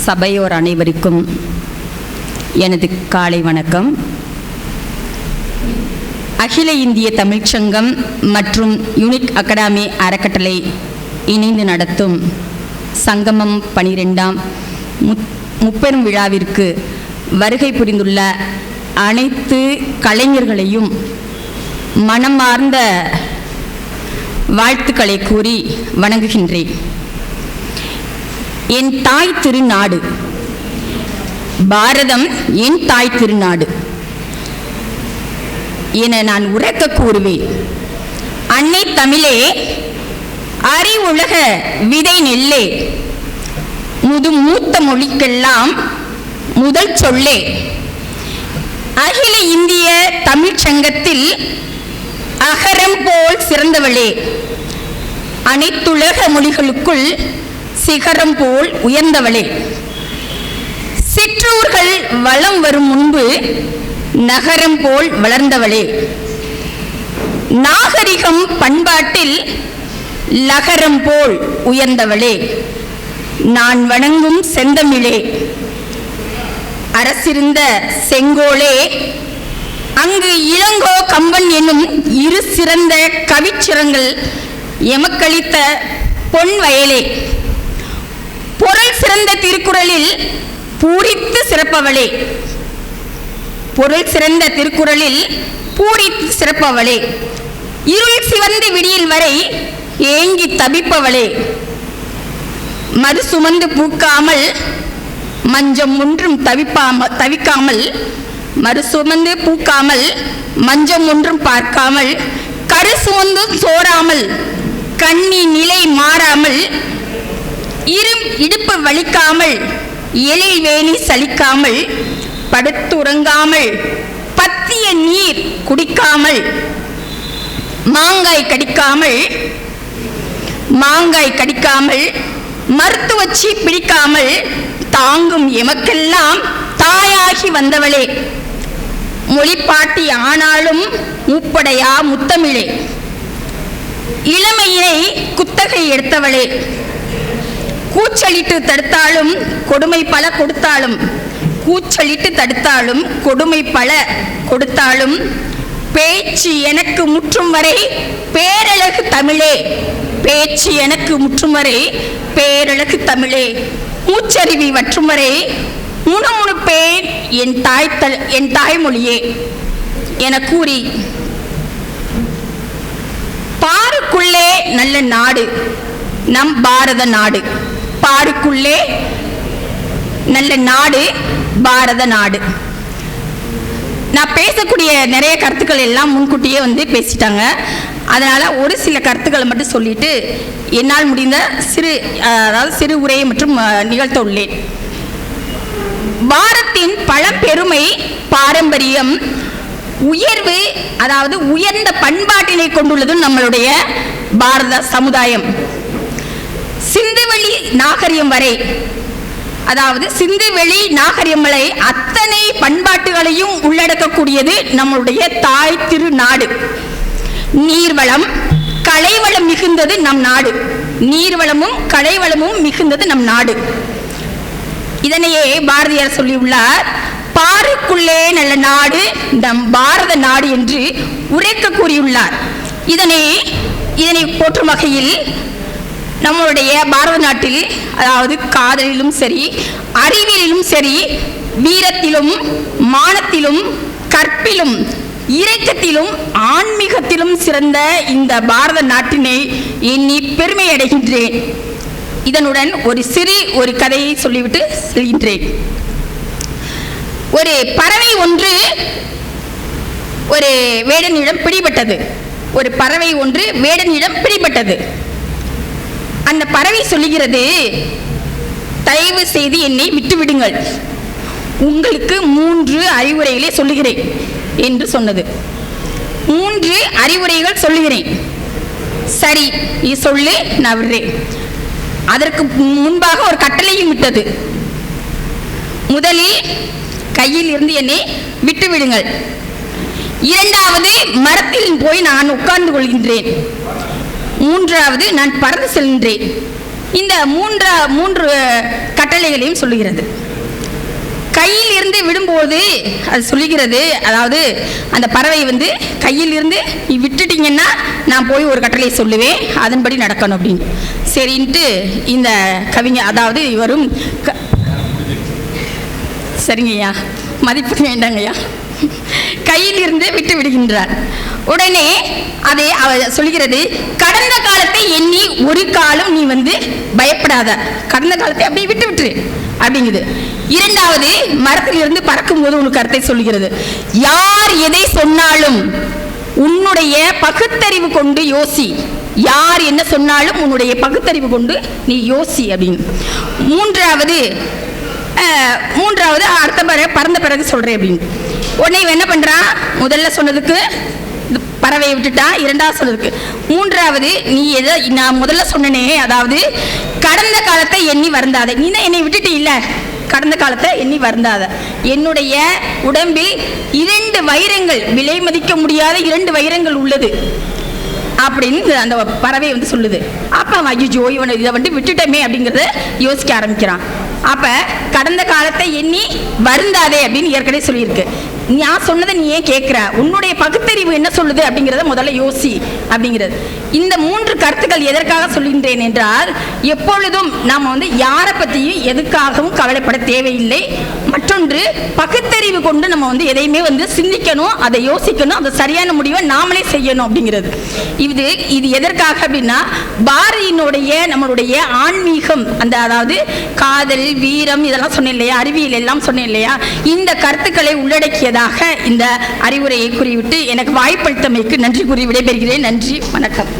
சபையோர் அனைவருக்கும் எனது காலை வணக்கம். அகில இந்திய தமிழ்ச்சங்கம் மற்றும் யூனிக் அகாடமி அறக்கட்டளை இணைந்து நடத்தும் சங்கமம் 12ஆம் முப்பெரும் விழாவிற்கு வருகை புரிந்துள்ள அனைத்து கலைஞர்களையும் மனமார்ந்த வாழ்த்துக்களை கூறி வணங்குகின்றேன். என் தாய் திருநாடு பாரதம், என் தாய் திருநாடு என நான் உரக்க கூறுவேன். அன்னை தமிழே, அறிவுலக விதை நெல்லே, மூத்த மொழிக்கெல்லாம் முதல் சொல்லே. அகில இந்திய தமிழ்ச்சங்கத்தில் அகரம் போல் சிறந்தவளே, அனைத்துலக மொழிகளுக்குள் சிகரம் போல் உயர்ந்தவளே. சிற்றூர்கள் வலம் வரும் முன்பு நகரம் போல் வளர்ந்தவளே. நாகரிகம் பண்பாட்டில் லகரம் போல் உயர்ந்தவளே. நான் வணங்கும் செந்தமிழே, அரசிருந்த செங்கோலே, அங்கு இளங்கோ கம்பன் என்னும் இரு சிறந்த கவிச்சிறங்கள் எமக்களித்த பொன் வயலே. பொருள் சிறந்த திருக்குறளில் பூரித்து சிறப்பவளே, பொருள் சிறந்த திருக்குறளில் பூரித்து சிறப்பவளே. இருள் சிவந்து விடியில் வரை ஏங்கி தவிப்பவளே. மறு சுமந்து பூக்காமல் மஞ்சம் ஒன்றும் தவிக்காமல், மறு சுமந்து பூக்காமல் மஞ்சம் ஒன்றும் பார்க்காமல், கரு சுமந்தும் சோறாமல், கண்ணி நிலை மாறாமல், இடுப்பு வலிக்காமல், எழில் வேணி சலிக்காமல், படுத்துறங்காமல், பத்திய நீர் குடிக்காமல், மாங்காய் கடிக்காமல், மருத்துவச்சி பிடிக்காமல் தாங்கும் எமக்கெல்லாம் தாயாகி வந்தவளே. மொழிப்பாட்டி ஆனாலும் மூப்படையா முத்தமிழே. இளமையினை குத்தகை எடுத்தவளே. கூச்சலிட்டு தடுத்தாலும் கொடுமை பல கொடுத்தாலும், கூச்சலிட்டு தடுத்தாலும் கொடுமை பல கொடுத்தாலும், பேச்சு எனக்கு முற்றும் வரை பேரழகு தமிழே. பேச்சு எனக்கு முற்றும் வரை பேரழகு தமிழே. மூச்சருவி வற்றும் வரை முணுமுணுப்பேன் என் தாய்மொழியே என கூறி, பாருக்குள்ளே நல்ல நாடு நம் பாரத நாடு. பாருக்குள்ளே நல்ல நாடு பாரத நாடு. நான் பேசக்கூடிய நிறைய கருத்துக்கள் எல்லாம் முன்கூட்டியே பேசிட்டாங்க. அதனால ஒரு சில கருத்துக்களை மட்டும் சொல்லிட்டு என்னால் முடிந்த சிறு உரையை மற்றும் நிகழ்த்த உள்ளேன். பாரத்தின் பழம்பெருமை பாரம்பரியம் உயர்வு, அதாவது உயர்ந்த பண்பாட்டினை கொண்டுள்ளது நம்மளுடைய பாரத சமுதாயம். சிந்துவெளி நாகரிகம் வரை, அதாவது சிந்துவெளி நாகரிகம் வரை அத்தனை பண்பாட்டுகளையும் உள்ளடக்கக்கூடியது நம்மளுடைய தாய் திருநாடு. நீர்வளம் கலைவளம் மிகுந்தது நம் நாடு. நீர்வளமும் கலைவளமும் மிகுந்தது நம் நாடு. இதனையே பாரதியார் சொல்லியுள்ளார். பாருக்குள்ளே நல்ல நாடு நம் பாரத நாடு என்று உரைக்க கூறியுள்ளார். இதனை போற்றும் வகையில் நம்மளுடைய பாரத நாட்டில், அதாவது காதலிலும் சரி, அறிவியலிலும் சரி, வீரத்திலும், மானத்திலும், கற்பிலும், இரக்கத்திலும், ஆன்மீகத்திலும் சிறந்த இந்த பாரத நாட்டினை எண்ணி பெருமை அடைகின்றேன். இதனுடன் ஒரு கதையை சொல்லிவிட்டு செல்கின்றேன். ஒரு பறவை ஒன்று ஒரு வேடனிடம் பிடிபட்டது. ஒரு பறவை ஒன்று வேடனிடம் பிடிபட்டது. அந்த பறவை சொல்லுகிறது, தயவு செய்து என்னை விட்டுவிடுங்கள், உங்களுக்கு 3 அறிவுரைகளை சொல்லுகிறேன் என்று சொன்னது. 3 அறிவுரைகள் சொல்லுகிறேன். சரி, நீ சொல்லு, நான் விடுறேன். அதற்கு முன்பாக ஒரு கட்டளையும் விட்டது. முதலில் கையில் இருந்து என்னை விட்டுவிடுங்கள். 2வது, மரத்தில் போய் நான் உட்கார்ந்து கொள்கின்றேன். 3வது, நான் பறந்து செல்கின்றேன். இந்த மூன்று கட்டளைகளையும் சொல்லுகிறது. கையில் இருந்து விடும்போது அது சொல்லுகிறது, அதாவது அந்த பறவை கையில் இருந்து விட்டுட்டீங்கன்னா நான் போய் ஒரு கட்டளையை சொல்லுவேன், அதன்படி நடக்கணும் அப்படின்னு. சரின்ட்டு இந்த கவிஞர், அதாவது இவரும் சரிங்கய்யா, மதிப்பு வேண்டாங்கய்யா, கையில் இருந்து விட்டு விடுகின்றார். உடனே அதை சொல்கிறது, கடந்த காலத்தை எண்ணி ஒரு காலம் நீ பயப்படாத, கடந்த காலத்தை அப்படியே விட்டு விட்டுரு அப்படிங்குது. இரண்டாவது, மரத்திலிருந்து பறக்கும் போது உனக்கு கருத்தை சொல்லுகிறது, யார் எதை சொன்னாலும் உன்னுடைய பகுத்தறிவு கொண்டு யோசி, யார் என்ன சொன்னாலும் உன்னுடைய பகுத்தறிவு கொண்டு நீ யோசி அப்படின்னு. மூன்றாவது அடுத்த பறந்த பிறகு சொல்றேன் அப்படின்னு. உடனே என்ன பண்றான், முதல்ல சொன்னதுக்கு பறவையை விட்டுட்டான், இரண்டாவது சொன்னதுக்கு. மூன்றாவது, நீ எதை நான் முதல்ல சொன்னனே, அதாவது கடந்த காலத்தை எண்ணி வருந்தாத, நீ தான் என்னை விட்டுட்டு இல்லை, கடந்த காலத்தை எண்ணி வருந்தாத, என்னுடைய உடம்பில் 2 வைரங்கள், விலை மதிக்க முடியாத 2 வைரங்கள் உள்ளது அப்படின்னு அந்த பறவை சொல்லுது. அப்ப ஐயோ இவனை இதை விட்டுட்டமே அப்படிங்கிறத யோசிக்க ஆரம்பிக்கிறான். அப்ப கடந்த காலத்தை எண்ணி வருந்தாதே அப்படின்னு ஏற்கனவே சொல்லியிருக்கு. நான் சொன்னதை நீ ஏன் கேட்கிற, உன்னுடைய பகுத்தறிவு என்ன சொல்லுது அப்படிங்கிறத முதல்ல யோசி அப்படிங்கிறது. இந்த 3 கருத்துக்கள் எதற்காக சொல்கின்றேன் என்றால், எப்பொழுதும் நாம் யாரை பற்றியும் எதுக்காகவும் கவலைப்பட தேவையில்லை. மற்றொன்று, பகுத்தறிவு கொண்டு நம்ம எதையுமே சிந்திக்கணும், அதை யோசிக்கணும், அதை சரியான முடிவை நாமளே செய்யணும் அப்படிங்கிறது. இது எதற்காக அப்படின்னா, பாரதியினுடைய நம்மளுடைய ஆன்மீகம், அதாவது காதல், வீரம் இதெல்லாம் சொன்னேன் இல்லையா, அறிவியல் எல்லாம் சொன்னேன் இல்லையா, இந்த கருத்துக்களை உள்ளடக்கியதாக இந்த அறிவுரையை கூறிவிட்டு எனக்கு வாய்ப்பளித்தமைக்கு நன்றி கூறி விடைபெறுகிறேன். நன்றி, வணக்கம்.